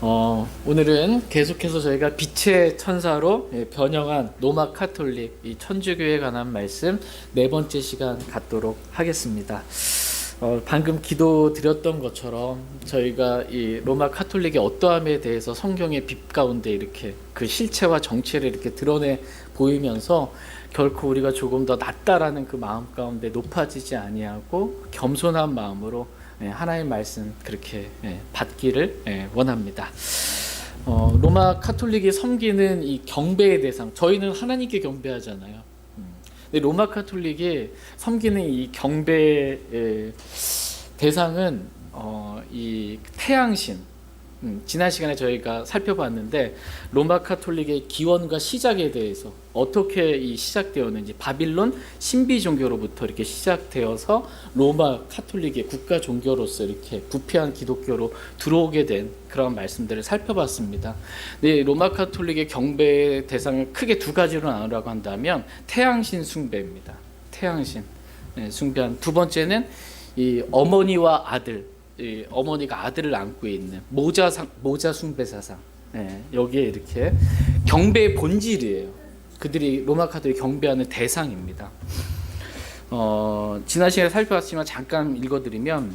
오늘은 계속해서 저희가 빛의 천사로 변형한 로마 카톨릭 이 천주교에 관한 말씀 네 번째 시간 갖도록 하겠습니다. 방금 기도 드렸던 것처럼 저희가 이 로마 카톨릭의 어떠함에 대해서 성경의 빛 가운데 이렇게 그 실체와 정체를 이렇게 드러내 보이면서 결코 우리가 조금 더 낫다라는 그 마음 가운데 높아지지 아니하고 겸손한 마음으로 하나님의 말씀 그렇게 받기를 원합니다. 로마 카톨릭이 섬기는 이 경배의 대상, 저희는 하나님께 경배하잖아요. 근데 로마 카톨릭이 섬기는 이 경배의 대상은 이 태양신. 지난 시간에 저희가 살펴봤는데 로마 카톨릭의 기원과 시작에 대해서 어떻게 이 시작되었는지, 바빌론 신비 종교로부터 이렇게 시작되어서 로마 카톨릭의 국가 종교로서 이렇게 부패한 기독교로 들어오게 된 그런 말씀들을 살펴봤습니다. 네, 로마 카톨릭의 경배의 대상을 크게 두 가지로 나누라고 한다면 태양신 숭배입니다. 태양신 숭배한 두 번째는 이 어머니와 아들, 어머니가 아들을 안고 있는 모자 숭배 사상. 여기에 이렇게 경배의 본질이에요. 그들이 로마 카톨릭 경배하는 대상입니다. 지난 시간에 살펴봤지만 잠깐 읽어드리면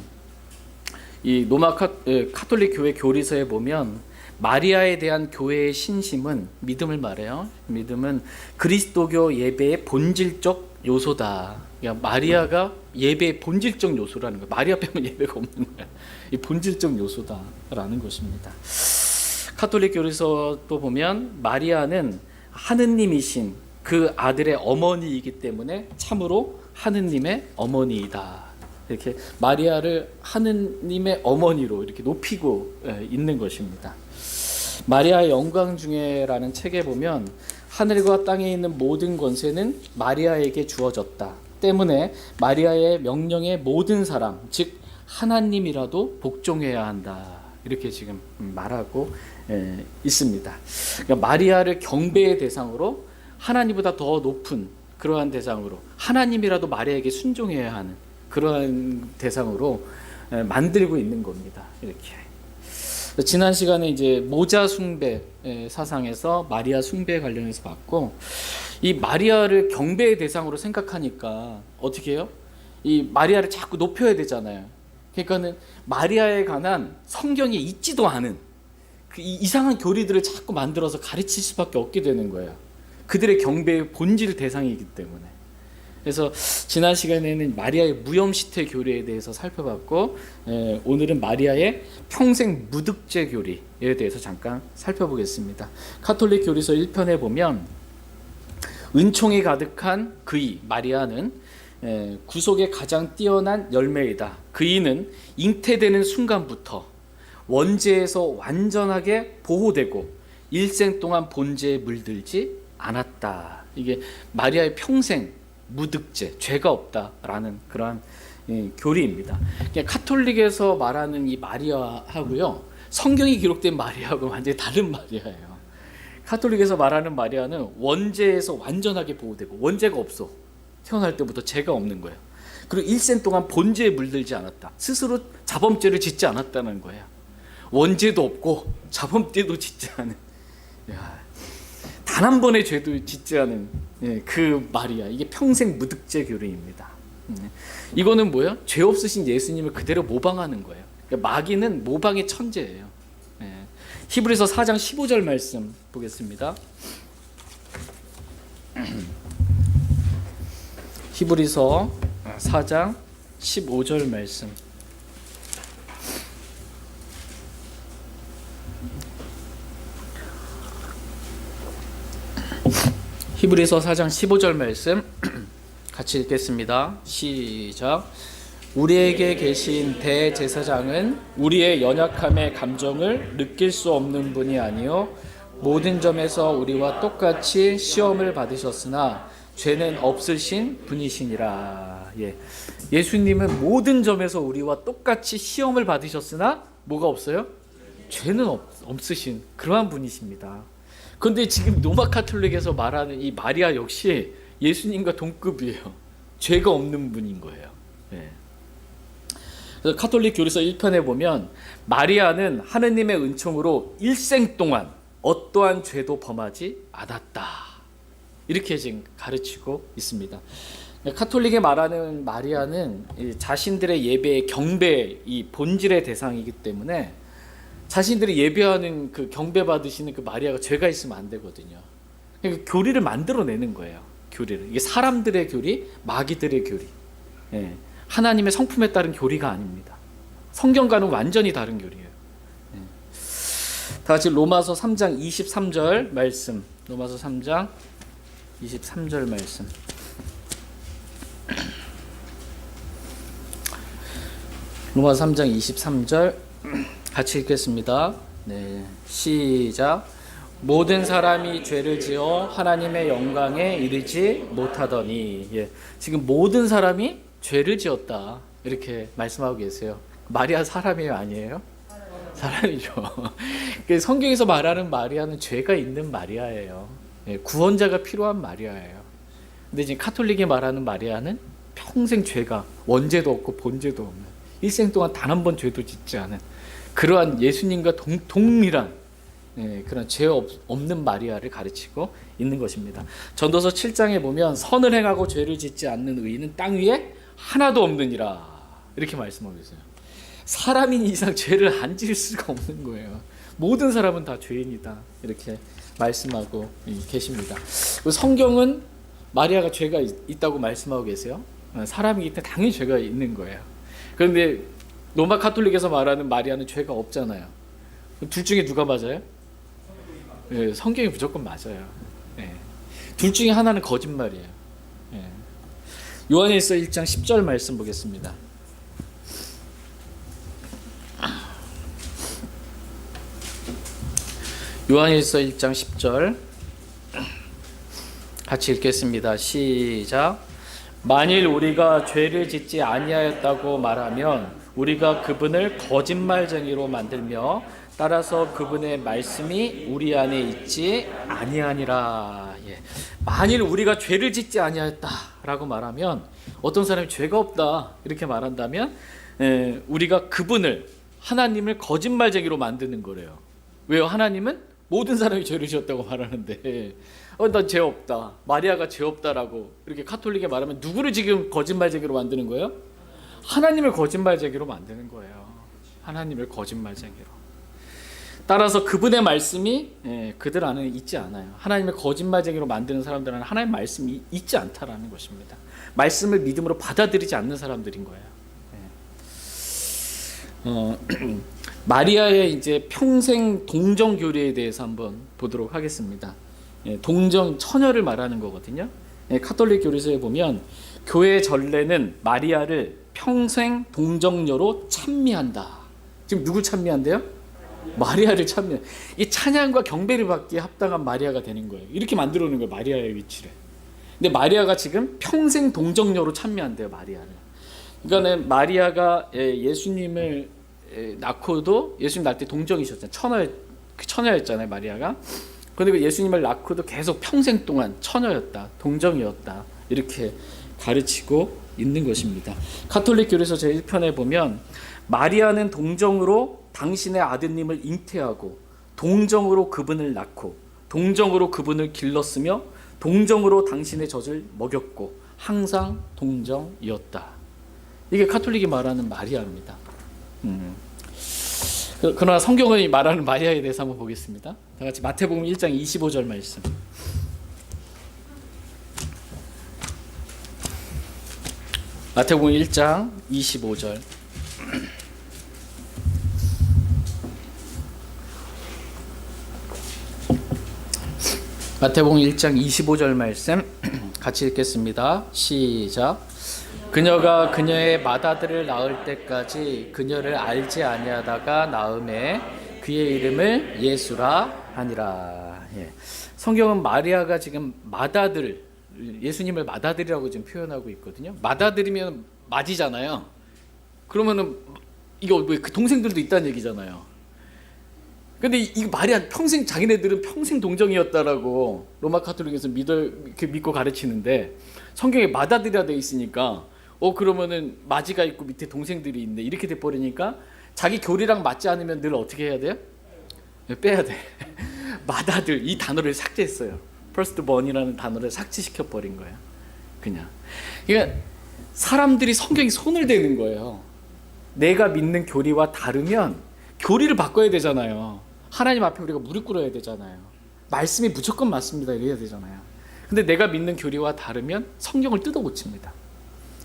이 로마 카톨릭 교회 교리서에 보면 마리아에 대한 교회의 신심은, 믿음을 말해요. 믿음은 그리스도교 예배의 본질적 요소다. 그러니까 마리아가 예배의 본질적 요소라는 거예요. 마리아 빼면 예배가 없는 거예요. 이 본질적 요소다라는 것입니다. 카톨릭 교리서도 보면 마리아는 하느님이신 그 아들의 어머니이기 때문에 참으로 하느님의 어머니이다. 이렇게 마리아를 하느님의 어머니로 이렇게 높이고 있는 것입니다. 마리아의 영광 중에라는 책에 보면 하늘과 땅에 있는 모든 권세는 마리아에게 주어졌다 때문에 마리아의 명령에 모든 사람, 즉 하나님이라도 복종해야 한다. 이렇게 지금 말하고 있습니다. 그러니까 마리아를 경배의 대상으로, 하나님보다 더 높은 그러한 대상으로, 하나님이라도 마리아에게 순종해야 하는 그러한 대상으로 만들고 있는 겁니다. 이렇게. 지난 시간에 이제 모자 숭배 사상에서 마리아 숭배에 관련해서 봤고, 이 마리아를 경배의 대상으로 생각하니까 어떻게 해요? 이 마리아를 자꾸 높여야 되잖아요. 그러니까는 마리아에 관한 성경에 있지도 않은 그 이상한 교리들을 자꾸 만들어서 가르칠 수밖에 없게 되는 거예요. 그들의 경배의 본질 대상이기 때문에. 그래서 지난 시간에는 마리아의 무염시태 교리에 대해서 살펴봤고, 오늘은 마리아의 평생 무득죄 교리에 대해서 잠깐 살펴보겠습니다. 카톨릭 교리서 1편에 보면 은총이 가득한 그이 마리아는 구속의 가장 뛰어난 열매이다. 그이는 잉태되는 순간부터 원죄에서 완전하게 보호되고 일생 동안 본죄에 물들지 않았다. 이게 마리아의 평생 무득죄, 죄가 없다라는 그러한 교리입니다. 카톨릭에서 말하는 이 마리아하고요, 성경이 기록된 마리아하고 완전히 다른 마리아예요. 카톨릭에서 말하는 마리아는 원죄에서 완전하게 보호되고 원죄가 없어. 태어날 때부터 죄가 없는 거예요. 그리고 일생 동안 본죄에 물들지 않았다. 스스로 자범죄를 짓지 않았다는 거예요. 원죄도 없고 자범죄도 짓지 않은, 단 한 번의 죄도 짓지 않은 그 마리아. 이게 평생 무득죄 교리입니다. 이거는 뭐예요? 죄 없으신 예수님을 그대로 모방하는 거예요. 그러니까 마귀는 모방의 천재예요. 히브리서 4장 15절 말씀 보겠습니다. 히브리서 4장 15절 말씀. 히브리서 4장 15절 말씀 같이 읽겠습니다. 시작. 우리에게 계신 대제사장은 우리의 연약함의 감정을 느낄 수 없는 분이 아니요 모든 점에서 우리와 똑같이 시험을 받으셨으나 죄는 없으신 분이시니라. 예수님은 모든 점에서 우리와 똑같이 시험을 받으셨으나 뭐가 없어요? 죄는 없으신 그러한 분이십니다. 그런데 지금 로마 카톨릭에서 말하는 이 마리아 역시 예수님과 동급이에요. 죄가 없는 분인 거예요. 그래서 가톨릭 교리서 1편에 보면 마리아는 하느님의 은총으로 일생 동안 어떠한 죄도 범하지 않았다. 이렇게 지금 가르치고 있습니다. 가톨릭에 말하는 마리아는 자신들의 예배의 경배 이 본질의 대상이기 때문에 자신들이 예배하는 그 경배 받으시는 그 마리아가 죄가 있으면 안 되거든요. 그러니까 교리를 만들어내는 거예요. 교리를. 이게 사람들의 교리, 마귀들의 교리. 예. 하나님의 성품에 따른 교리가 아닙니다. 성경과는 완전히 다른 교리예요. 예. 다 같이 로마서 3장 23절 말씀. 로마서 3장 23절 말씀. 로마서 3장 23절 같이 읽겠습니다. 네, 시작. 모든 사람이 죄를 지어 하나님의 영광에 이르지 못하더니, 예, 지금 모든 사람이 죄를 지었다 이렇게 말씀하고 계세요. 마리아 사람이에요, 아니에요? 사람이죠. 성경에서 말하는 마리아는 죄가 있는 마리아예요. 예, 구원자가 필요한 마리아예요. 근데 지금 가톨릭이 말하는 마리아는 평생 죄가 원죄도 없고 본죄도 없는, 일생 동안 단 한 번 죄도 짓지 않은 그러한 예수님과 동일한, 예, 그런 죄 없는 마리아를 가르치고 있는 것입니다. 전도서 7장에 보면 선을 행하고 죄를 짓지 않는 의인은 땅 위에 하나도 없느니라 이렇게 말씀하고 있어요. 사람인 이상 죄를 안 지을 수가 없는 거예요. 모든 사람은 다 죄인이다 이렇게 말씀하고 계십니다. 성경은 마리아가 죄가 있다고 말씀하고 계세요. 사람이기 때문에 당연히 죄가 있는 거예요. 그런데 로마 가톨릭에서 말하는 마리아는 죄가 없잖아요. 둘 중에 누가 맞아요? 네, 성경이 무조건 맞아요. 네. 둘 중에 하나는 거짓말이에요. 네. 요한일서 1장 10절 말씀 보겠습니다. 요한일서 1장 10절 같이 읽겠습니다. 시작. 만일 우리가 죄를 짓지 아니하였다고 말하면 우리가 그분을 거짓말쟁이로 만들며 따라서 그분의 말씀이 우리 안에 있지 아니하니라. 예. 만일 우리가 죄를 짓지 아니하였다라고 말하면, 어떤 사람이 죄가 없다 이렇게 말한다면, 우리가 그분을, 하나님을 거짓말쟁이로 만드는 거래요. 왜요? 하나님은 모든 사람이 죄를 지었다고 말하는데, 난 죄 없다, 마리아가 죄 없다라고 이렇게 가톨릭에 말하면 누구를 지금 거짓말쟁이로 만드는 거예요? 하나님을 거짓말쟁이로 만드는 거예요. 하나님을 거짓말쟁이로. 따라서 그분의 말씀이 그들 안에 있지 않아요. 하나님을 거짓말쟁이로 만드는 사람들은 하나님의 말씀이 있지 않다라는 것입니다. 말씀을 믿음으로 받아들이지 않는 사람들인 거예요. 마리아의 이제 평생 동정 교리에 대해서 한번 보도록 하겠습니다. 동정, 처녀를 말하는 거거든요. 가톨릭 교리서에 보면 교회 전례는 마리아를 평생 동정녀로 찬미한다. 지금 누구 찬미한대요? 마리아를 찬미. 이 찬양과 경배를 받기에 합당한 마리아가 되는 거예요. 이렇게 만들어 놓은 거예요, 마리아의 위치를. 근데 마리아가 지금 평생 동정녀로 찬미한대요, 마리아를. 그러니까 마리아가 예수님을 낳고도, 예수님 낳을 때 동정이셨잖아요. 처녀였잖아요, 마리아가. 그런데 예수님을 낳고도 계속 평생 동안 처녀였다, 동정이었다 이렇게 가르치고 있는 것입니다. 가톨릭 교리서 제1편에 보면 마리아는 동정으로 당신의 아드님을 잉태하고 동정으로 그분을 낳고 동정으로 그분을 길렀으며 동정으로 당신의 젖을 먹였고 항상 동정이었다. 이게 가톨릭이 말하는 마리아입니다. 그러나 성경이 말하는 마리아에 대해서 한번 보겠습니다. 다 같이 마태복음 1장 25절 말씀. 마태복음 1장 25절. 마태복음 1장 25절 말씀 같이 읽겠습니다. 시작. 그녀가 그녀의 맏아들을 낳을 때까지 그녀를 알지 아니하다가 낳음에 그의 이름을 예수라 하니라. 예. 성경은 마리아가 지금 맏아들, 예수님을 맏아들이라고 지금 표현하고 있거든요. 맏아들이면 맏이잖아요. 그러면은 이거 그 동생들도 있다는 얘기잖아요. 근데 이거 말이 안, 평생 자기네들은 평생 동정이었다라고 로마 가톨릭에서 믿고 가르치는데 성경에 맏아들이라 돼 있으니까 그러면은 마지가 있고 밑에 동생들이 있네 이렇게 돼 버리니까 자기 교리랑 맞지 않으면 늘 어떻게 해야 돼요? 빼야 돼. 맏아들 이 단어를 삭제했어요. firstborn이라는 단어를 삭제시켜 버린 거예요. 그냥. 그러니까 사람들이 성경에 손을 대는 거예요. 내가 믿는 교리와 다르면 교리를 바꿔야 되잖아요. 하나님 앞에 우리가 무릎 꿇어야 되잖아요. 말씀이 무조건 맞습니다 이래야 되잖아요. 근데 내가 믿는 교리와 다르면 성경을 뜯어 고칩니다.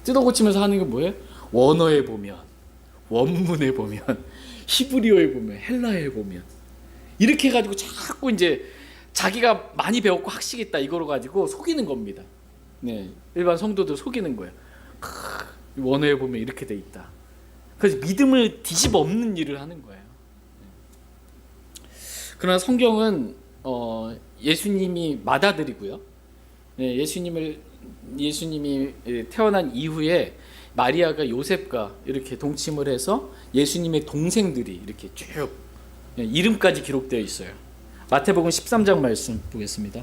뜯어 고치면서 하는 게 뭐예요? 원어에 보면, 원문에 보면, 히브리어에 보면, 헬라어에 보면 이렇게 해가지고 자꾸 이제 자기가 많이 배웠고 학식 있다 이거로 가지고 속이는 겁니다. 네, 일반 성도들 속이는 거예요. 원어에 보면 이렇게 돼 있다. 그래서 믿음을 뒤집어 엎는 일을 하는 거예요. 그러나 성경은 예수님이 맏아들이고요. 네, 예수님이 태어난 이후에 마리아가 요셉과 이렇게 동침을 해서 예수님의 동생들이 이렇게 쭉 이름까지 기록되어 있어요. 마태복음 13장 말씀 보겠습니다.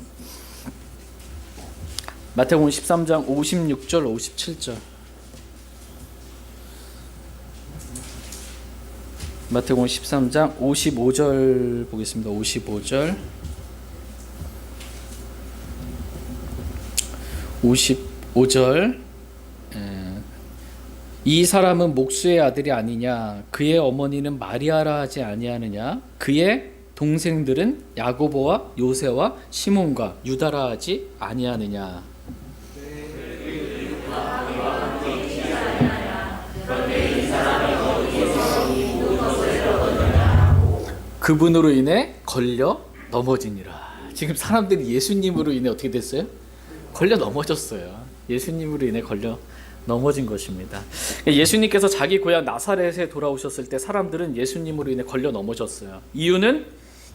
마태복음 13장 56절 57절. 마태복음 13장 55절 보겠습니다. 55절 55절. 이 사람은 목수의 아들이 아니냐? 그의 어머니는 마리아라 하지 아니하느냐? 그의 동생들은 야고보와 요새와 시몬과 유다라 하지 아니하느냐? 그분으로 인해 걸려 넘어지니라. 지금 사람들이 예수님으로 인해 어떻게 됐어요? 걸려 넘어졌어요. 예수님으로 인해 걸려 넘어진 것입니다. 예수님께서 자기 고향 나사렛에 돌아오셨을 때 사람들은 예수님으로 인해 걸려 넘어졌어요. 이유는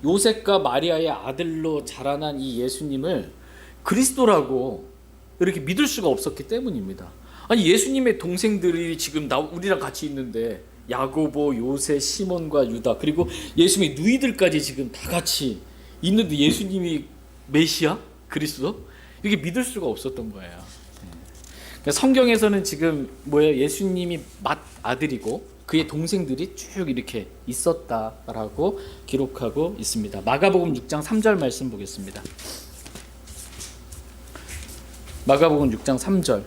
요셉과 마리아의 아들로 자라난 이 예수님을 그리스도라고 이렇게 믿을 수가 없었기 때문입니다. 아니 예수님의 동생들이 지금 우리랑 같이 있는데 야고보, 요새, 시몬과 유다 그리고 예수님의 누이들까지 지금 다 같이 있는데 예수님이 메시아? 그리스도? 이게 믿을 수가 없었던 거예요. 성경에서는 지금 뭐예요? 예수님이 맏아들이고 그의 동생들이 쭉 이렇게 있었다라고 기록하고 있습니다. 마가복음 6장 3절 말씀 보겠습니다. 마가복음 6장 3절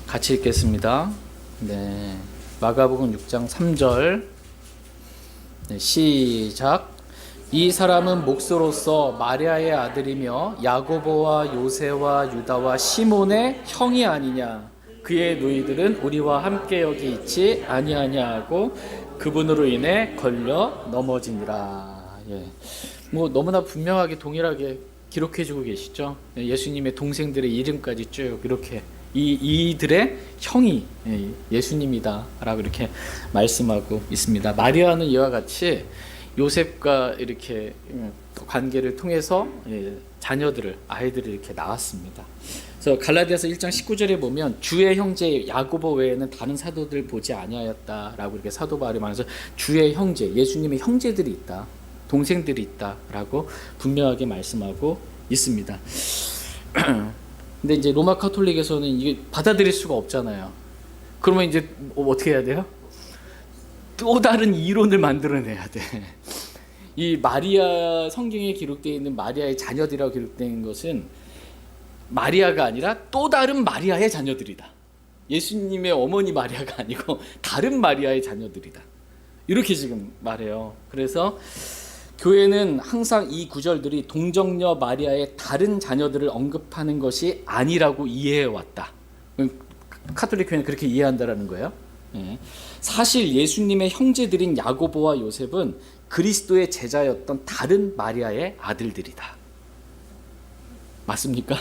같이 읽겠습니다. 네, 마가복음 6장 3절. 네, 시작. 이 사람은 목수로서 마리아의 아들이며 야고보와 요새와 유다와 시몬의 형이 아니냐? 그의 누이들은 우리와 함께 여기 있지 아니하냐 하고 그분으로 인해 걸려 넘어지니라. 예. 뭐 너무나 분명하게 동일하게 기록해주고 계시죠. 예수님의 동생들의 이름까지 쭉 이렇게 이들의 형이 예수님이다라고 이렇게 말씀하고 있습니다. 마리아는 이와 같이 요셉과 이렇게 관계를 통해서 아이들을 이렇게 낳았습니다. 그래서 갈라디아서 1장 19절에 보면 주의 형제 야고보 외에는 다른 사도들 보지 아니하였다라고 이렇게 사도 바울이 말해서 주의 형제, 예수님의 형제들이 있다, 동생들이 있다라고 분명하게 말씀하고 있습니다. 근데 이제 로마 카톨릭에서는 이게 받아들일 수가 없잖아요. 그러면 이제 어떻게 해야 돼요? 또 다른 이론을 만들어내야 돼. 이 마리아 성경에 기록되어 있는 마리아의 자녀들이라고 기록된 것은 마리아가 아니라 또 다른 마리아의 자녀들이다. 예수님의 어머니 마리아가 아니고 다른 마리아의 자녀들이다. 이렇게 지금 말해요. 그래서 교회는 항상 이 구절들이 동정녀 마리아의 다른 자녀들을 언급하는 것이 아니라고 이해해왔다. 카톨릭 교회는 그렇게 이해한다라는 거예요. 사실 예수님의 형제들인 야고보와 요셉은 그리스도의 제자였던 다른 마리아의 아들들이다. 맞습니까?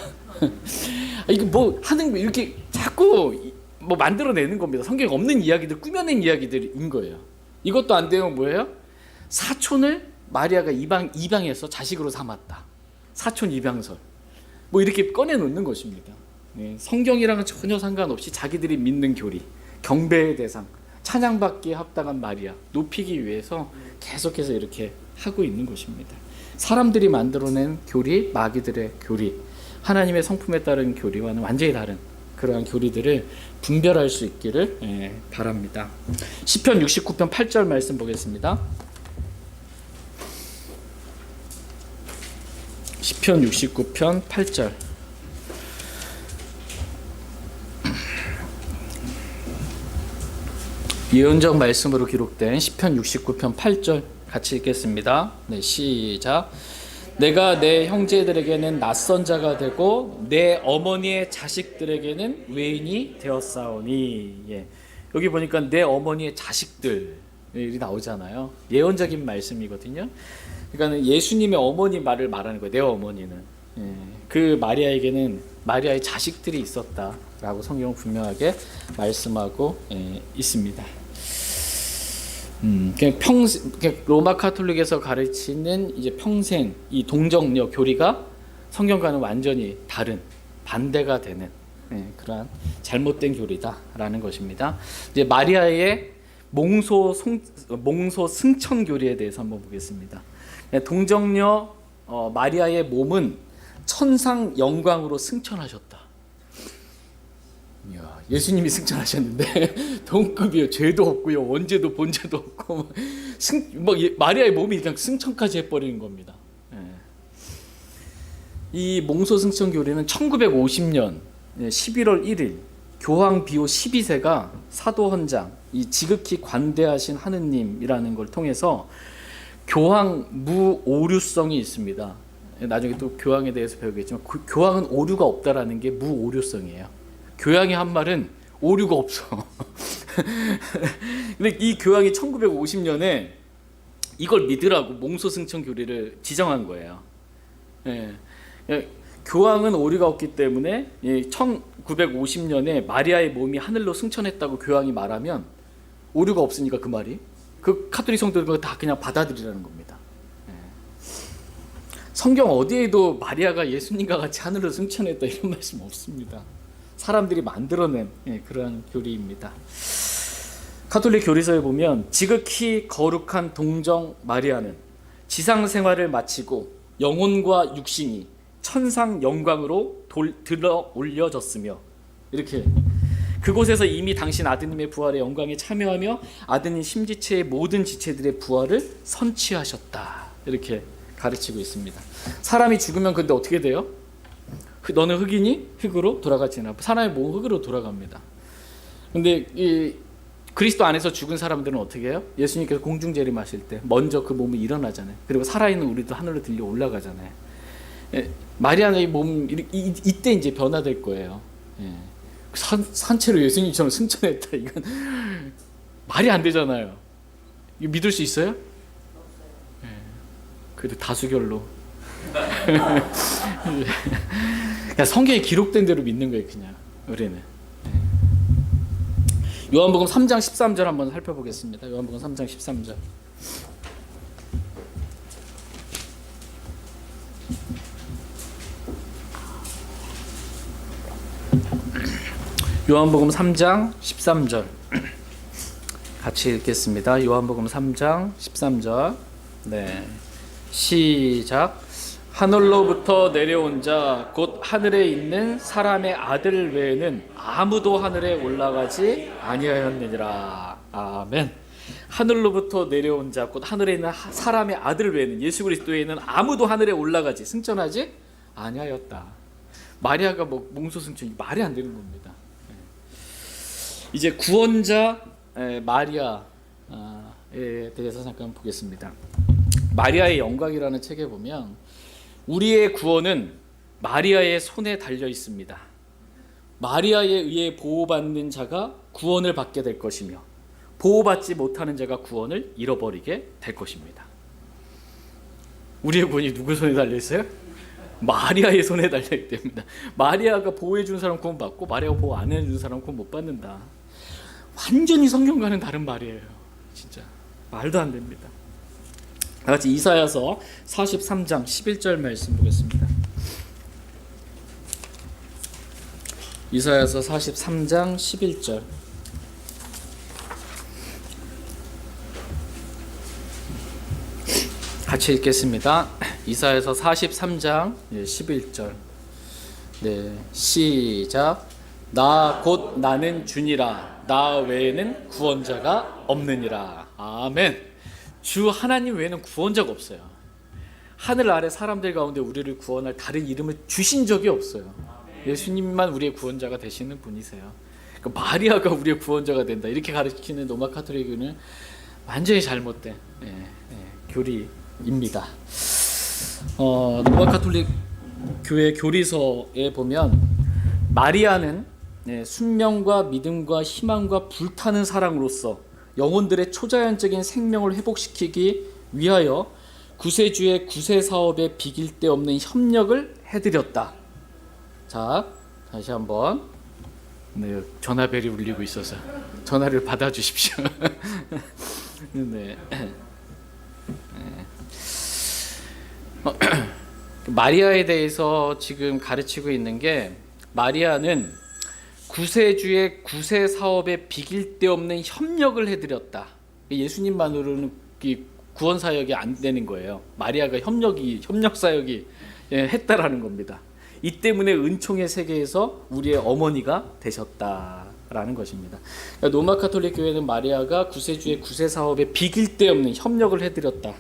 이거 뭐 하는 거 이렇게 자꾸 뭐 만들어내는 겁니다. 성경에 없는 이야기들, 꾸며낸 이야기들인 거예요. 이것도 안 되면 뭐예요? 사촌을 마리아가 입양해서 자식으로 삼았다. 사촌 입양설. 뭐 이렇게 꺼내놓는 것입니다. 성경이랑은 전혀 상관없이 자기들이 믿는 교리, 경배의 대상, 찬양받기에 합당한 마리아 높이기 위해서 계속해서 이렇게 하고 있는 것입니다. 사람들이 만들어낸 교리, 마귀들의 교리, 하나님의 성품에 따른 교리와는 완전히 다른 그러한 교리들을 분별할 수 있기를 바랍니다. 시편 69편 8절 말씀 보겠습니다. 시편 69편 8절. 예언적 말씀으로 기록된 시편 69편 8절 같이 읽겠습니다. 네, 시작. 내가 내 형제들에게는 낯선 자가 되고 내 어머니의 자식들에게는 외인이 되었사오니. 예. 여기 보니까 내 어머니의 자식들이 나오잖아요. 예언적인 말씀이거든요. 그러니까 예수님의 어머니 말을 말하는 거예요. 내 어머니는. 예. 그 마리아에게는 마리아의 자식들이 있었다라고 성경은 분명하게 말씀하고 있습니다. 그냥 로마 카톨릭에서 가르치는 이제 평생 이 동정녀 교리가 성경과는 완전히 다른 반대가 되는 그러한 잘못된 교리다라는 것입니다. 이제 마리아의 몽소 승천 교리에 대해서 한번 보겠습니다. 동정녀 마리아의 몸은 천상 영광으로 승천하셨다. 이야, 예수님이 승천하셨는데 동급이요, 죄도 없고요, 원죄도 본죄도 없고 마리아의 몸이 일단 승천까지 해버리는 겁니다. 이 몽소 승천 교리는 1950년 11월 1일 교황 비오 12세가 사도 헌장, 이 지극히 관대하신 하느님이라는 걸 통해서 교황 무오류성이 있습니다. 나중에 또 교황에 대해서 배우겠지만 교황은 오류가 없다라는 게 무오류성이에요. 교황이 한 말은 오류가 없어. 근데 이 교황이 1950년에 이걸 믿으라고 몽소승천 교리를 지정한 거예요. 교황은 오류가 없기 때문에 1950년에 마리아의 몸이 하늘로 승천했다고 교황이 말하면 오류가 없으니까 그 말이 그 카톨릭 성도들은 다 그냥 받아들이라는 겁니다. 성경 어디에도 마리아가 예수님과 같이 하늘로 승천했다 이런 말씀 없습니다. 사람들이 만들어낸 그런 교리입니다. 카톨릭 교리서에 보면 지극히 거룩한 동정 마리아는 지상 생활을 마치고 영혼과 육신이 천상 영광으로 들어 올려졌으며, 이렇게 그곳에서 이미 당신 아드님의 부활의 영광에 참여하며 아드님 심지체의 모든 지체들의 부활을 선취하셨다, 이렇게 가르치고 있습니다. 사람이 죽으면 근데 어떻게 돼요? 너는 흙이니 흙으로 돌아가지나. 사람의 몸은 흙으로 돌아갑니다. 근데 이 그리스도 안에서 죽은 사람들은 어떻게 해요? 예수님께서 공중재림하실 때 먼저 그 몸이 일어나잖아요. 그리고 살아있는 우리도 하늘로 들려 올라가잖아요. 마리아의 몸 이때 이제 변화될 거예요. 산채로 예수님처럼 승천했다, 이건 말이 안 되잖아요. 이거 믿을 수 있어요? 그래도 다수결로. 그냥 성경에 기록된 대로 믿는 거예요, 그냥 우리는. 요한복음 3장 13절 한번 살펴보겠습니다. 요한복음 3장 13절. 요한복음 3장 13절 같이 읽겠습니다. 요한복음 3장 13절. 네, 시작. 하늘로부터 내려온 자 곧 하늘에 있는 사람의 아들 외에는 아무도 하늘에 올라가지 아니하였느니라. 아멘. 하늘로부터 내려온 자 곧 하늘에 있는 사람의 아들 외에는, 예수 그리스도에는 아무도 하늘에 올라가지 승천하지 아니하였다. 마리아가 뭐 몽소승천, 말이 안 되는 겁니다. 이제 구원자 마리아에 대해서 잠깐 보겠습니다. 마리아의 영광이라는 책에 보면 우리의 구원은 마리아의 손에 달려 있습니다. 마리아에 의해 보호받는 자가 구원을 받게 될 것이며 보호받지 못하는 자가 구원을 잃어버리게 될 것입니다. 우리의 구원이 누구 손에 달려 있어요? 마리아의 손에 달려 있기 때문에. 마리아가 보호해 준 사람 구원 받고 마리아가 보호 안 해준 사람 구원 못 받는다. 완전히 성경과는 다른 말이에요. 진짜 말도 안 됩니다. 같이 이사야서 43장 11절 말씀 보겠습니다. 이사야서 43장 11절. 같이 읽겠습니다. 이사야서 43장 11절. 네, 시작. 나 곧 나는 주니라. 나 외에는 구원자가 없느니라. 아멘. 주 하나님 외에는 구원자가 없어요. 하늘 아래 사람들 가운데 우리를 구원할 다른 이름을 주신 적이 없어요. 예수님만 우리의 구원자가 되시는 분이세요. 그러니까 마리아가 우리의 구원자가 된다 이렇게 가르치는 로마 카톨릭은 완전히 잘못된 교리입니다. 로마 카톨릭 교회 교리서에 보면 마리아는 순명과 믿음과 희망과 불타는 사랑으로서 영혼들의 초자연적인 생명을 회복시키기 위하여 구세주의 구세 사업에 비길 데 없는 협력을 해드렸다. 자, 다시 한번 전화벨이 울리고 있어서 전화를 받아주십시오. 네. 마리아에 대해서 지금 가르치고 있는 게 마리아는 구세주의 구세 사업에 비길 데 없는 협력을 해드렸다. 예수님만으로는 구원 사역이 안 되는 거예요. 마리아가 협력 사역이 했다라는 겁니다. 이 때문에 은총의 세계에서 우리의 어머니가 되셨다라는 것입니다. 로마 카톨릭 교회는 마리아가 구세주의 구세 사업에 비길 데 없는 협력을 해드렸다.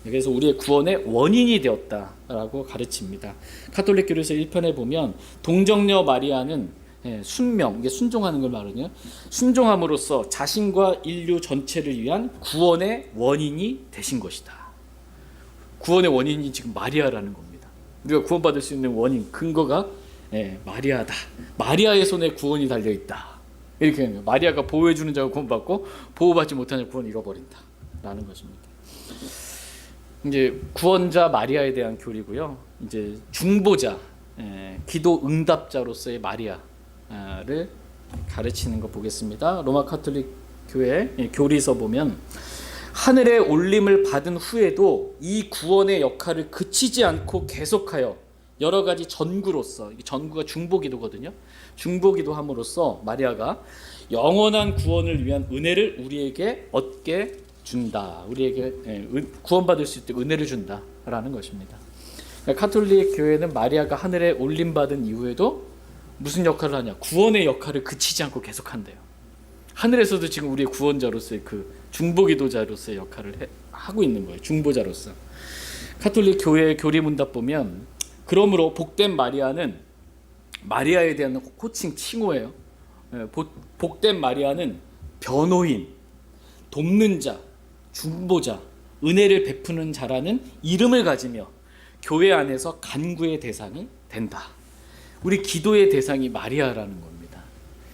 그래서 우리의 구원의 원인이 되었다라고 가르칩니다. 카톨릭 교리서 1편에 보면 동정녀 마리아는 순명, 이게 순종하는 걸 말하거든요. 순종함으로써 자신과 인류 전체를 위한 구원의 원인이 되신 것이다. 구원의 원인이 지금 마리아라는 겁니다. 우리가 구원받을 수 있는 원인, 근거가 마리아다. 마리아의 손에 구원이 달려있다. 이렇게 하는 거예요. 마리아가 보호해주는 자가 구원받고 보호받지 못하는 자가 구원을 잃어버린다 라는 것입니다. 이제 구원자 마리아에 대한 교리고요. 이제 중보자, 기도 응답자로서의 마리아를 가르치는 거 보겠습니다. 로마 카톨릭 교회 교리서 보면 하늘에 올림을 받은 후에도 이 구원의 역할을 그치지 않고 계속하여 여러 가지 전구로서, 전구가 중보기도거든요. 중보기도함으로써 마리아가 영원한 구원을 위한 은혜를 우리에게 얻게 준다. 우리에게 구원받을 수 있도록 은혜를 준다라는 것입니다. 카톨릭 교회는 마리아가 하늘에 올림받은 이후에도 무슨 역할을 하냐? 구원의 역할을 그치지 않고 계속한대요. 하늘에서도 지금 우리의 구원자로서의 그 중보기도자로서의 역할을 하고 있는 거예요. 중보자로서. 카톨릭 교회의 교리문답 보면 그러므로 복된 마리아는 마리아에 대한 호칭 칭호예요. 복된 마리아는 변호인, 돕는 자, 중보자, 은혜를 베푸는 자라는 이름을 가지며 교회 안에서 간구의 대상이 된다. 우리 기도의 대상이 마리아라는 겁니다.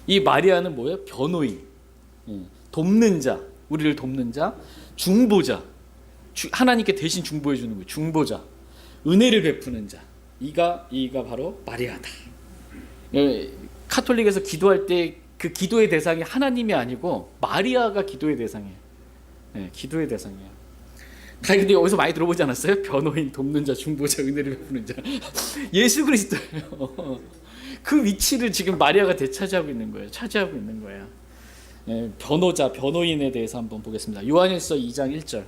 이 마리아는 뭐예요? 변호인, 돕는 자, 우리를 돕는 자, 중보자, 하나님께 대신 중보해 주는 거예요. 중보자, 은혜를 베푸는 자, 이가 바로 마리아다. 카톨릭에서 기도할 때 그 기도의 대상이 하나님이 아니고 마리아가 기도의 대상이에요. 기도의 대상이에요. 근데 여기서 많이 들어보지 않았어요? 변호인, 돕는 자, 중보자, 은혜를 베푸는 자. 예수 그리스도예요. 그 위치를 지금 마리아가 되차지하고 있는 거예요. 차지하고 있는 거예요. 변호자, 변호인에 대해서 한번 보겠습니다. 요한일서 2장 1절.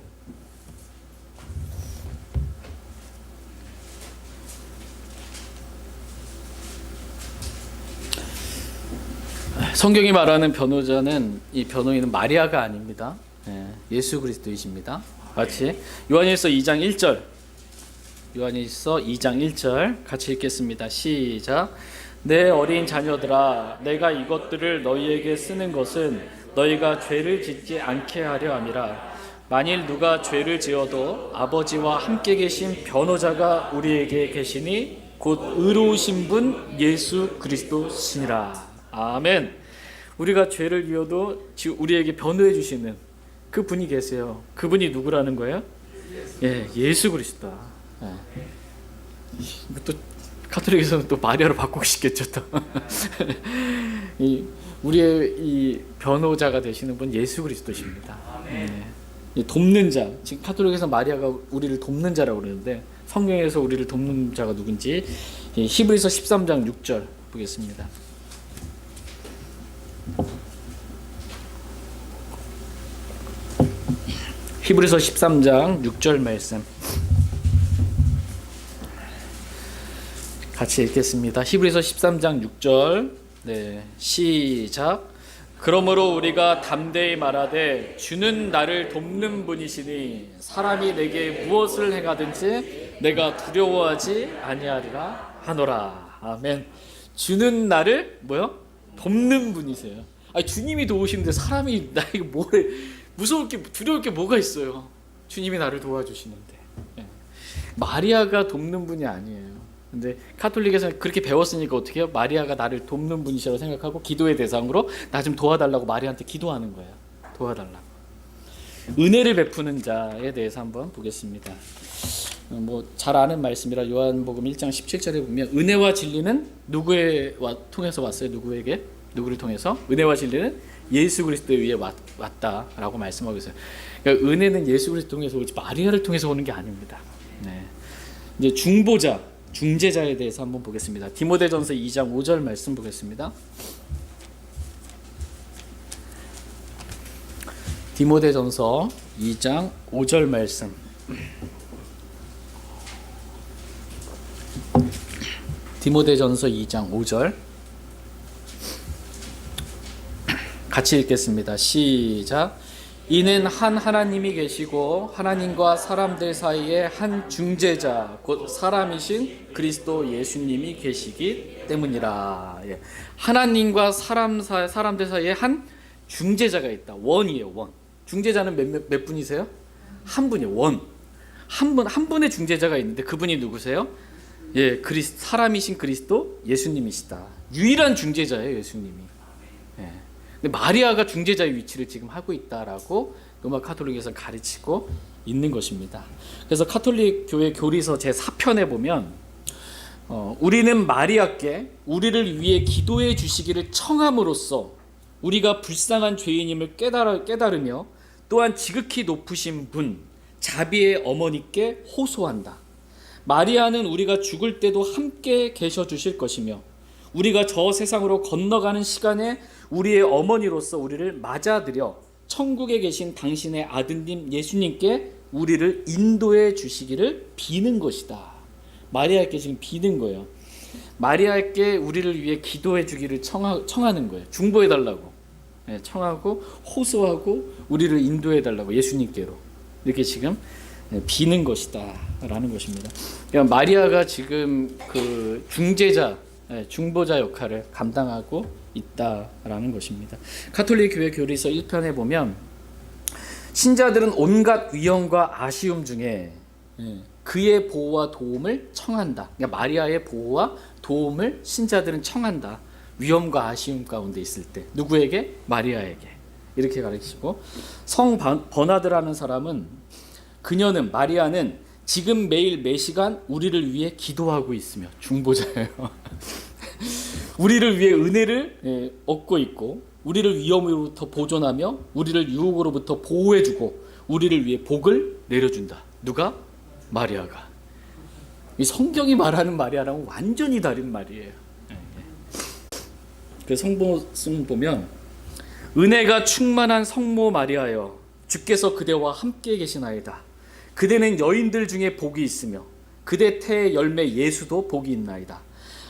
성경이 말하는 변호자는, 이 변호인은 마리아가 아닙니다. 예수 그리스도이십니다. 같이 요한일서 2장 1절. 요한일서 2장 1절 같이 읽겠습니다. 시작. 내 어린 자녀들아, 내가 이것들을 너희에게 쓰는 것은 너희가 죄를 짓지 않게 하려 함이라. 만일 누가 죄를 지어도 아버지와 함께 계신 변호자가 우리에게 계시니 곧 의로우신 분 예수 그리스도시니라. 아멘. 우리가 죄를 지어도 우리에게 변호해 주시는 그 분이 계세요. 그분이 누구라는 거예요? 예수 그리스도다. 또 카톨릭에서는 또 마리아로 바꾸고 싶겠죠. 또 우리의 이 변호자가 되시는 분 예수 그리스도십니다. 돕는 자, 지금 카톨릭에서 마리아가 우리를 돕는 자라고 그러는데 성경에서 우리를 돕는 자가 누군지 히브리서 13장 6절 보겠습니다. 히브리서 13장 6절 말씀 같이 읽겠습니다. 히브리서 13장 6절 네, 시작. 그러므로 우리가 담대히 말하되 주는 나를 돕는 분이시니 사람이 내게 무엇을 행하든지 내가 두려워하지 아니하리라 하노라. 아멘. 주는 나를 뭐요? 돕는 분이세요. 아니, 주님이 도우시는데 사람이 나에게 뭐래, 무서울 게 두려울 게 뭐가 있어요. 주님이 나를 도와주시는데. 예. 마리아가 돕는 분이 아니에요. 근데 카톨릭에서는 그렇게 배웠으니까 어떻게 해요? 마리아가 나를 돕는 분이시라고 생각하고 기도의 대상으로 나 좀 도와달라고 마리아한테 기도하는 거예요. 도와달라고. 은혜를 베푸는 자에 대해서 한번 보겠습니다. 뭐 잘 아는 말씀이라 요한복음 1장 17절에 보면 은혜와 진리는 누구에 통해서 왔어요? 누구에게? 누구를 통해서? 은혜와 진리는 예수 그리스도에 의해 왔다라고 말씀하고 있어요. 그러니까 은혜는 예수 그리스도 통해서 오지 마리아를 통해서 오는 게 아닙니다. 네. 이제 중보자, 중재자에 대해서 한번 보겠습니다. 디모데전서 2장 5절 말씀 보겠습니다. 디모데전서 2장 5절 말씀. 디모데전서 2장 5절 같이 읽겠습니다. 시작. 이는 한 하나님이 계시고 하나님과 사람들 사이에 한 중재자 곧 사람이신 그리스도 예수님이 계시기 때문이라. 예. 하나님과 사람들 사이에 한 중재자가 있다. 원이에요. 원. 중재자는 몇 분이세요? 한 분이에요. 원. 한 분의 중재자가 있는데 그분이 누구세요? 예, 사람이신 그리스도 예수님이시다. 유일한 중재자예요, 예수님이. 예. 근데 마리아가 중재자의 위치를 지금 하고 있다라고 로마 카톨릭에서 가르치고 있는 것입니다. 그래서 카톨릭 교회 교리서 제 4편에 보면 우리는 마리아께 우리를 위해 기도해 주시기를 청함으로써 우리가 불쌍한 죄인임을 깨달으며 또한 지극히 높으신 분 자비의 어머니께 호소한다. 마리아는 우리가 죽을 때도 함께 계셔 주실 것이며 우리가 저 세상으로 건너가는 시간에 우리의 어머니로서 우리를 맞아들여 천국에 계신 당신의 아드님 예수님께 우리를 인도해 주시기를 비는 것이다. 마리아께 지금 비는 거예요. 마리아께 우리를 위해 기도해 주기를 청하는 거예요. 중보해 달라고. 청하고 호소하고 우리를 인도해 달라고 예수님께로 이렇게 지금 비는 것이다 라는 것입니다. 그러니까 마리아가 지금 그 중보자 역할을 감당하고 있다라는 것입니다. 카톨릭 교회 교리서 1편에 보면 신자들은 온갖 위험과 아쉬움 중에 그의 보호와 도움을 청한다. 그러니까 마리아의 보호와 도움을 신자들은 청한다. 위험과 아쉬움 가운데 있을 때 누구에게? 마리아에게. 이렇게 가르치고 성 버나드라는 사람은 그녀는 마리아는 지금 매일 매시간 우리를 위해 기도하고 있으며 중보자예요. 우리를 위해 은혜를 얻고 있고 우리를 위험으로부터 보존하며 우리를 유혹으로부터 보호해주고 우리를 위해 복을 내려준다. 누가? 마리아가. 이 성경이 말하는 마리아랑은 완전히 다른 말이에요. 그 성모씀 보면 은혜가 충만한 성모 마리아여 주께서 그대와 함께 계시나이다. 그대는 여인들 중에 복이 있으며 그대 태의 열매 예수도 복이 있나이다.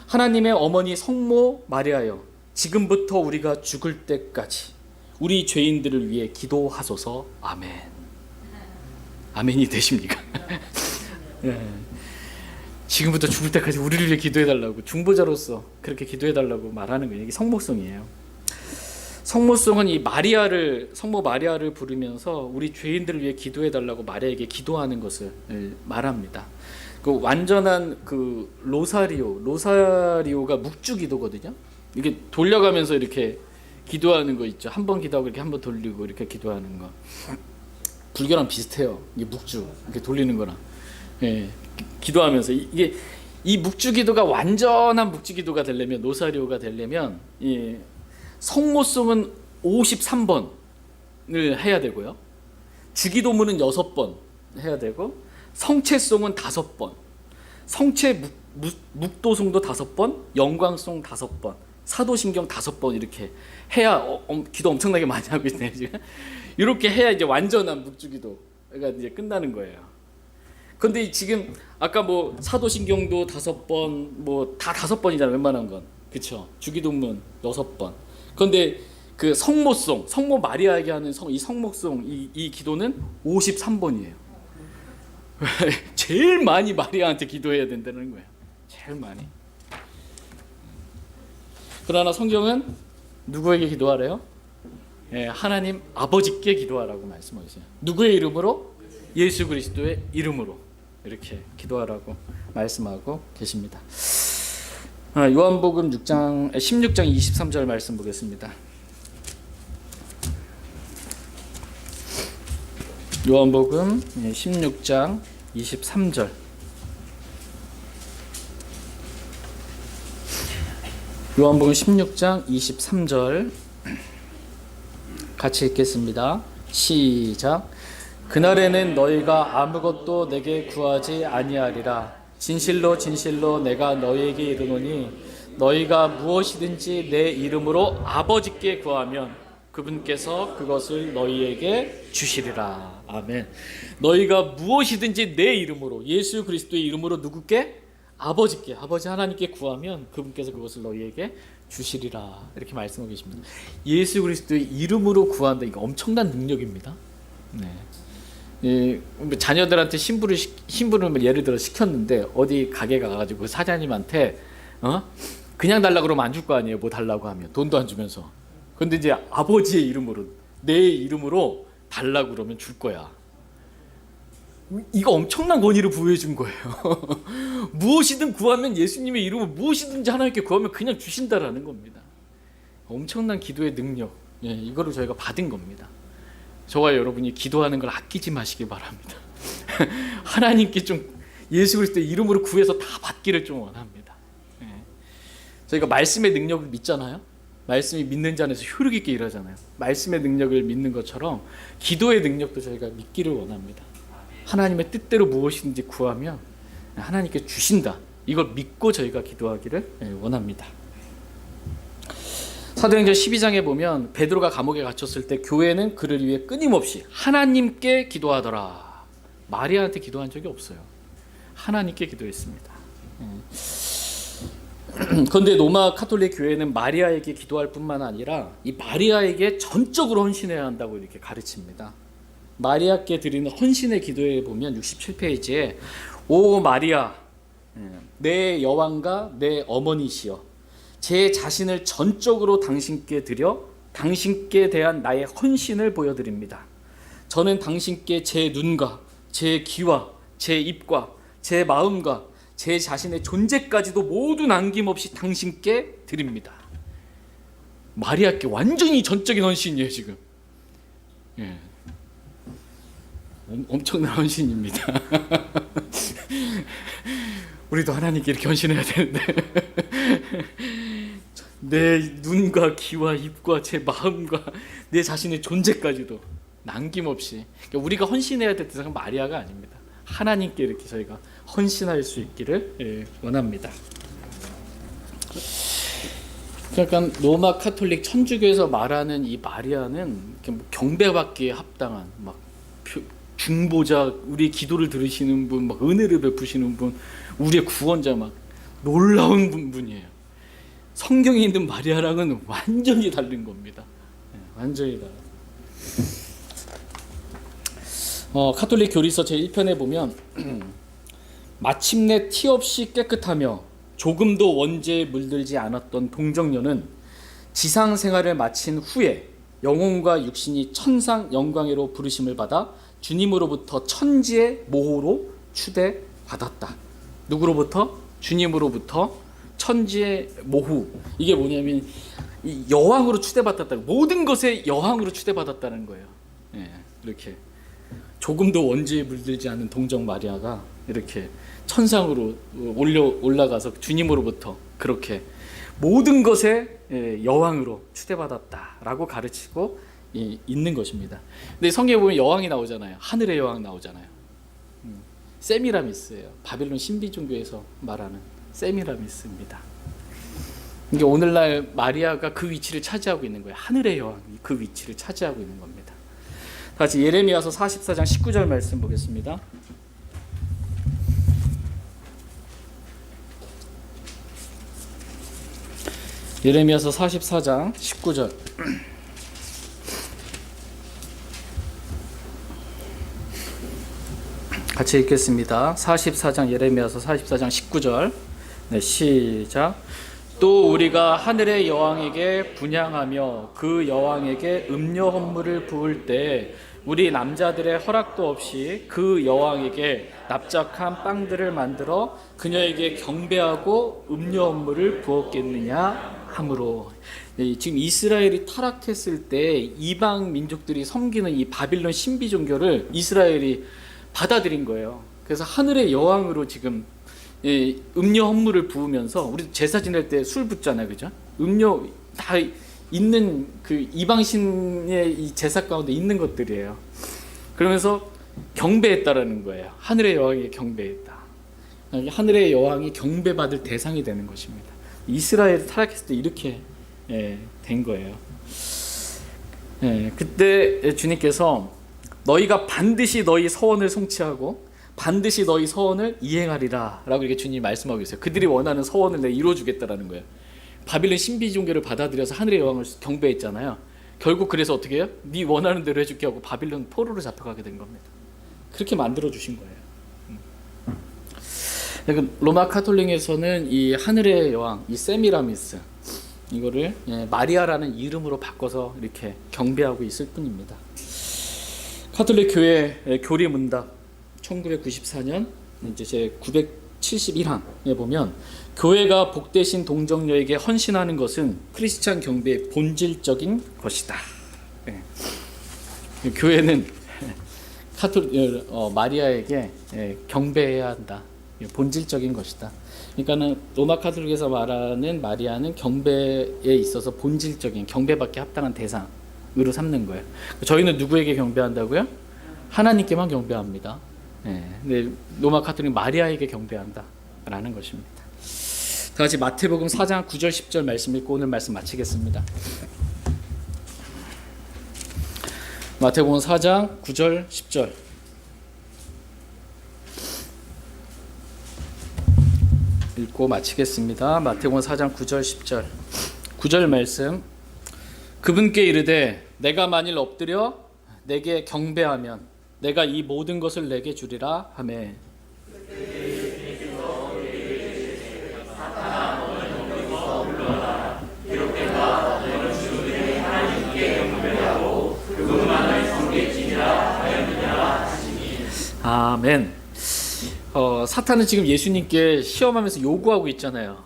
하나님의 어머니 성모 마리아여 지금부터 우리가 죽을 때까지 우리 죄인들을 위해 기도하소서. 아멘. 아멘이 되십니까? 네. 지금부터 죽을 때까지 우리를 위해 기도해달라고 중보자로서 그렇게 해달라고 말하는 거예요. 이게 성모송이에요. 성모송은 이 성모 마리아를 부르면서 우리 죄인들을 위해 기도해달라고 마리아에게 기도하는 것을 말합니다. 그 완전한 그 로사리오가 묵주기도거든요. 이게 돌려가면서 이렇게 기도하는 거 있죠. 한 번 기도하고 이렇게 한 번 돌리고 이렇게 기도하는 거. 불교랑 비슷해요. 이게 묵주 이렇게 돌리는 거랑. 예, 기도하면서 이게 이 묵주기도가 완전한 묵주기도가 되려면 로사리오가 되려면 이 성모송은 53번을 해야 되고요. 주기도문은 6번 해야 되고 성체송은 5번, 성체 묵도송도 5번, 영광송 5번, 사도신경 5번 이렇게 해야 기도 엄청나게 많이 하고 있네요 지금. 이렇게 해야 이제 완전한 묵주기도가 이제 끝나는 거예요. 근데 지금 아까 뭐 사도신경도 5번, 뭐 다 5번이잖아요 웬만한 건. 그쵸? 주기도문 6번. 그런데 그 성모송, 성모 마리아에게 하는 이 성모송, 이 기도는 53번이에요. 제일 많이 마리아한테 기도해야 된다는 거예요. 제일 많이. 그러나 성경은 누구에게 기도하래요? 예, 하나님 아버지께 기도하라고 말씀하세요. 누구의 이름으로? 예수 그리스도의 이름으로 이렇게 기도하라고 말씀하고 계십니다. 요한복음 16장 23절 말씀 보겠습니다. 요한복음 16장 23절. 요한복음 16장 23절 같이 읽겠습니다. 시작. 그날에는 너희가 아무것도 내게 구하지 아니하리라. 진실로 진실로 내가 너희에게 이르노니 너희가 무엇이든지 내 이름으로 아버지께 구하면 그분께서 그것을 너희에게 주시리라. 아멘. 너희가 무엇이든지 내 이름으로, 예수 그리스도의 이름으로 누구께? 아버지께, 아버지 하나님께 구하면 그분께서 그것을 너희에게 주시리라. 이렇게 말씀하고 계십니다. 예수 그리스도의 이름으로 구한다. 이거 엄청난 능력입니다. 네. 자녀들한테 심부름을 예를 들어 시켰는데 어디 가게 가가지고 사장님한테 그냥 달라고 그러면 안 줄 거 아니에요. 뭐 달라고 하면 돈도 안 주면서. 근데 이제 아버지의 이름으로, 내 이름으로 달라고 그러면 줄 거야. 이거 엄청난 권위를 부여해 준 거예요. 무엇이든 구하면, 예수님의 이름으로 무엇이든지 하나님께 구하면 그냥 주신다라는 겁니다. 엄청난 기도의 능력, 이거를 저희가 받은 겁니다. 저와 여러분이 기도하는 걸 아끼지 마시기 바랍니다. 하나님께 좀 예수 그리스도의 이름으로 구해서 다 받기를 좀 원합니다. 저희가 말씀의 능력을 믿잖아요. 말씀이 믿는 자 안에서 효력 있게 일하잖아요. 말씀의 능력을 믿는 것처럼 기도의 능력도 저희가 믿기를 원합니다. 하나님의 뜻대로 무엇이든지 구하면 하나님께 주신다. 이걸 믿고 저희가 기도하기를 원합니다. 사도행전 12장에 보면 베드로가 감옥에 갇혔을 때 교회는 그를 위해 끊임없이 하나님께 기도하더라. 마리아한테 기도한 적이 없어요. 하나님께 기도했습니다. 그런데 로마 가톨릭 교회는 마리아에게 기도할 뿐만 아니라 이 마리아에게 전적으로 헌신해야 한다고 이렇게 가르칩니다. 마리아께 드리는 헌신의 기도에 보면 67페이지에 오 마리아, 내 여왕과 내 어머니시여, 제 자신을 전적으로 당신께 드려 당신께 대한 나의 헌신을 보여드립니다. 저는 당신께 제 눈과 제 귀와 제 입과 제 마음과 제 자신의 존재까지도 모두 남김없이 당신께 드립니다. 마리아께 완전히 전적인 헌신이에요 지금. 엄청난 헌신입니다. 우리도 하나님께 이렇게 헌신해야 되는데 내 눈과 귀와 입과 제 마음과 내 자신의 존재까지도 남김없이. 그러니까 우리가 헌신해야 될 대상은 마리아가 아닙니다. 하나님께 이렇게 저희가 헌신할 수 있기를 원합니다. 그러니까 로마 가톨릭 천주교에서 말하는 이 마리아는 경배받기에 합당한 막 중보자, 우리의 기도를 들으시는 분, 막 은혜를 베푸시는 분, 우리의 구원자, 막 놀라운 분이에요. 성경에 있는 마리아랑은 완전히 다른 겁니다. 완전히 다른. 가톨릭 교리서 제1편에 보면 마침내 티 없이 깨끗하며 조금도 원죄에 물들지 않았던 동정녀는 지상 생활을 마친 후에 영혼과 육신이 천상 영광으로 부르심을 받아 주님으로부터 천지의 모호로 추대받았다. 누구로부터? 주님으로부터 천지의 모후. 이게 뭐냐면 이 여왕으로 추대받았다. 모든 것의 여왕으로 추대받았다는 거예요. 이렇게 조금도 원죄에 물들지 않은 동정 마리아가 이렇게 천상으로 올라가서 주님으로부터 그렇게 모든 것의 여왕으로 추대받았다라고 가르치고 있는 것입니다. 근데 성경에 보면 여왕이 나오잖아요. 하늘의 여왕 나오잖아요. 세미라미스예요. 바빌론 신비 종교에서 말하는 세미라미스입니다. 그러니까 오늘날 마리아가 그 위치를 차지하고 있는 거예요. 하늘의 여왕이 그 위치를 차지하고 있는 겁니다. 다시 예레미야서 44장 19절 말씀 보겠습니다. 예레미야서 44장 19절. 같이 읽겠습니다. 44장 예레미야서 44장 19절. 네, 시작. 또 우리가 하늘의 여왕에게 분향하며 그 여왕에게 음료 헌물을 부을 때 우리 남자들의 허락도 없이 그 여왕에게 납작한 빵들을 만들어 그녀에게 경배하고 음료 헌물을 부었겠느냐 하므로. 지금 이스라엘이 타락했을 때 이방 민족들이 섬기는 이 바빌론 신비 종교를 이스라엘이 받아들인 거예요. 그래서 하늘의 여왕으로 지금 음료 헌물을 부으면서, 우리 제사 지낼 때 술 붓잖아요, 그죠? 음료 다 있는 그 이방신의 이 제사 가운데 있는 것들이에요. 그러면서 경배했다라는 거예요. 하늘의 여왕에게 경배했다. 하늘의 여왕이 경배받을 대상이 되는 것입니다. 이스라엘이 타락했을 때 이렇게 된 거예요. 그때 주님께서 너희가 반드시 너희 서원을 성취하고 반드시 너희 서원을 이행하리라 라고 이렇게 주님이 말씀하고 있어요. 그들이 원하는 서원을 내가 이루어주겠다라는 거예요. 바빌론 신비 종교를 받아들여서 하늘의 여왕을 경배했잖아요. 결국 그래서 어떻게 해요? 네 원하는 대로 해줄게 하고 바빌론 포로로 잡혀가게 된 겁니다. 그렇게 만들어 주신 거예요. 로마 카톨릭에서는 이 하늘의 여왕, 이 세미라미스, 이거를 마리아라는 이름으로 바꿔서 이렇게 경배하고 있을 뿐입니다. 카톨릭 교회 교리 문답 1994년 이제 제 971항에 보면, 교회가 복되신 동정녀에게 헌신하는 것은 크리스찬 경배의 본질적인 것이다. 교회는 마리아에게 경배해야 한다. 본질적인 것이다. 그러니까는 로마 카톨릭에서 말하는 마리아는 경배에 있어서 본질적인, 경배받기 합당한 대상으로 삼는 거예요. 저희는 누구에게 경배한다고요? 하나님께만 경배합니다. 근데 로마 카톨릭 마리아에게 경배한다라는 것입니다. 다 같이 마태복음 4장 9절 10절 말씀 읽고 오늘 말씀 마치겠습니다. 마태복음 4장 9절 10절. 읽고 마치겠습니다. 마태복음 4장 9절 10절. 9절 말씀. 그분께 이르되 내가 만일 엎드려 내게 경배하면 내가 이 모든 것을 내게 주리라 하매. 아멘. 사탄은 지금 예수님께 시험하면서 요구하고 있잖아요.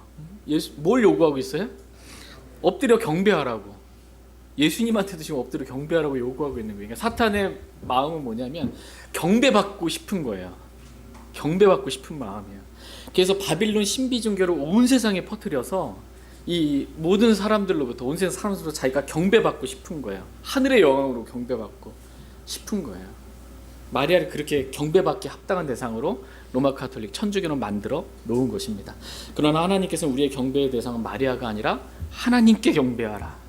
뭘 요구하고 있어요? 엎드려 경배하라고. 예수님한테도 지금 엎드려 경배하라고 요구하고 있는 거예요. 그러니까 사탄의 마음은 뭐냐면 경배받고 싶은 거예요. 경배받고 싶은 마음이에요. 그래서 바빌론 신비 종교를 온 세상에 퍼뜨려서 이 모든 사람들로부터, 온 세상 사람들로부터 자기가 경배받고 싶은 거예요. 하늘의 여왕으로 경배받고 싶은 거예요. 마리아를 그렇게 경배받기 합당한 대상으로 로마 카톨릭 천주교는 만들어 놓은 것입니다. 그러나 하나님께서는 우리의 경배의 대상은 마리아가 아니라 하나님께 경배하라.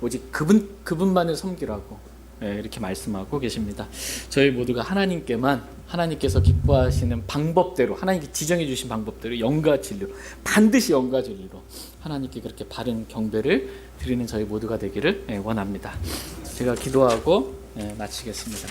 오직 그분만을 섬기라고 이렇게 말씀하고 계십니다. 저희 모두가 하나님께만, 하나님께서 기뻐하시는 방법대로, 하나님께 지정해 주신 방법대로 영과 진리로, 반드시 영과 진리로 하나님께 그렇게 바른 경배를 드리는 저희 모두가 되기를 원합니다. 제가 기도하고 마치겠습니다.